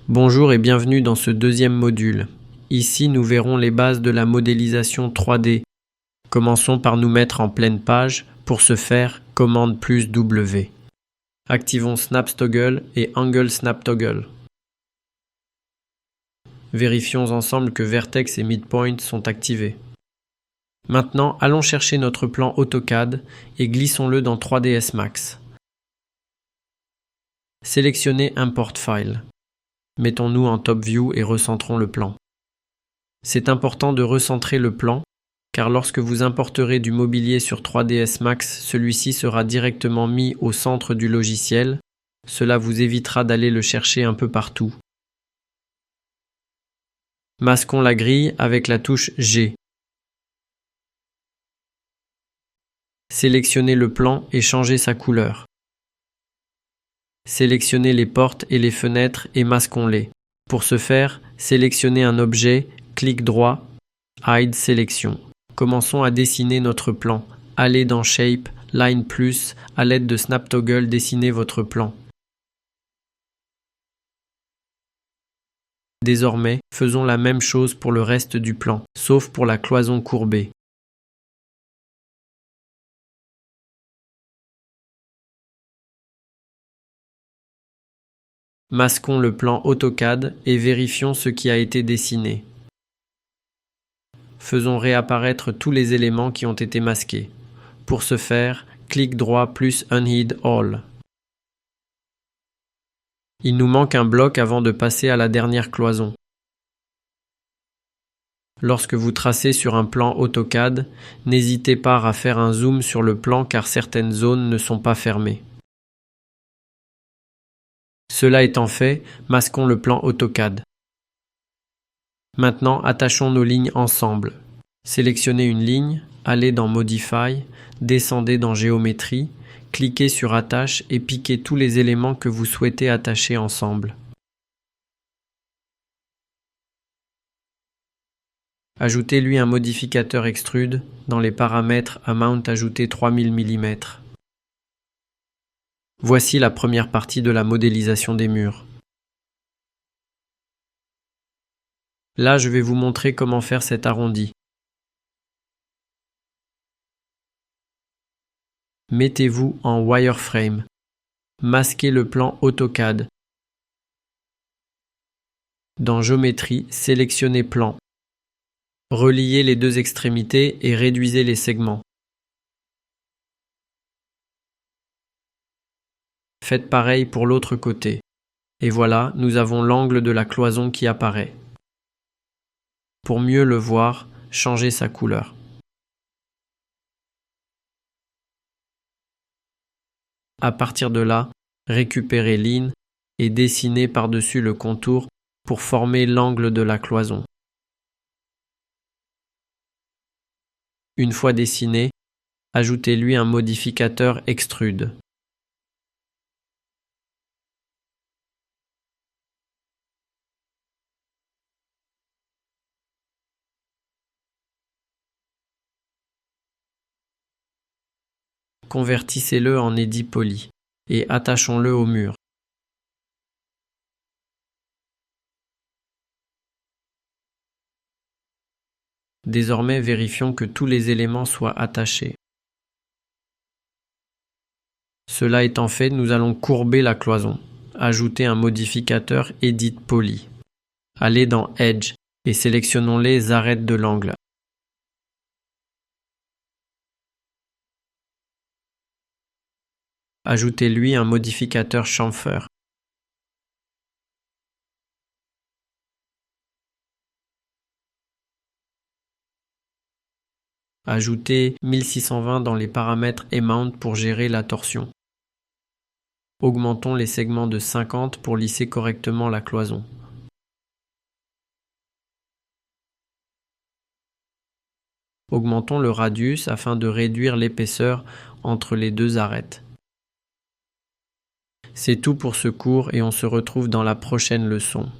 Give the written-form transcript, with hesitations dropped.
Bonjour et bienvenue dans ce deuxième module. Ici, nous verrons les bases de la modélisation 3D. Commençons par nous mettre en pleine page. Pour ce faire, commande plus W. Activons Snap Toggle et Angle Snap Toggle. Vérifions ensemble que Vertex et Midpoint sont activés. Maintenant, allons chercher notre plan AutoCAD et glissons-le dans 3ds Max. Sélectionnez Import File. Mettons-nous en Top View et recentrons le plan. C'est important de recentrer le plan, car lorsque vous importerez du mobilier sur 3ds Max, celui-ci sera directement mis au centre du logiciel. Cela vous évitera d'aller le chercher un peu partout. Masquons la grille avec la touche G. Sélectionnez le plan et changez sa couleur. Sélectionnez les portes et les fenêtres et masquons-les. Pour ce faire, sélectionnez un objet, clic droit, Hide Sélection. Commençons à dessiner notre plan. Allez dans Shape, Line Plus, à l'aide de Snap Toggle, dessinez votre plan. Désormais, faisons la même chose pour le reste du plan, sauf pour la cloison courbée. Masquons le plan AutoCAD et vérifions ce qui a été dessiné. Faisons réapparaître tous les éléments qui ont été masqués. Pour ce faire, clic droit plus Unhide All. Il nous manque un bloc avant de passer à la dernière cloison. Lorsque vous tracez sur un plan AutoCAD, n'hésitez pas à faire un zoom sur le plan car certaines zones ne sont pas fermées. Cela étant fait, masquons le plan AutoCAD. Maintenant, attachons nos lignes ensemble. Sélectionnez une ligne, allez dans Modify, descendez dans Géométrie, cliquez sur Attache et piquez tous les éléments que vous souhaitez attacher ensemble. Ajoutez-lui un modificateur Extrude dans les paramètres Amount ajouté 3000 mm. Voici la première partie de la modélisation des murs. Là, je vais vous montrer comment faire cet arrondi. Mettez-vous en Wireframe. Masquez le plan AutoCAD. Dans Géométrie, sélectionnez Plan. Reliez les deux extrémités et réduisez les segments. Faites pareil pour l'autre côté. Et voilà, nous avons l'angle de la cloison qui apparaît. Pour mieux le voir, changez sa couleur. À partir de là, récupérez Line et dessinez par-dessus le contour pour former l'angle de la cloison. Une fois dessiné, ajoutez-lui un modificateur Extrude. Convertissez-le en édit poli et attachons-le au mur. Désormais, vérifions que tous les éléments soient attachés. Cela étant fait, nous allons courber la cloison. Ajoutez un modificateur Edit Poly. Allez dans Edge et sélectionnons les arêtes de l'angle. Ajoutez-lui un modificateur chamfer. Ajoutez 1620 dans les paramètres Amount pour gérer la torsion. Augmentons les segments de 50 pour lisser correctement la cloison. Augmentons le radius afin de réduire l'épaisseur entre les deux arêtes. C'est tout pour ce cours et on se retrouve dans la prochaine leçon.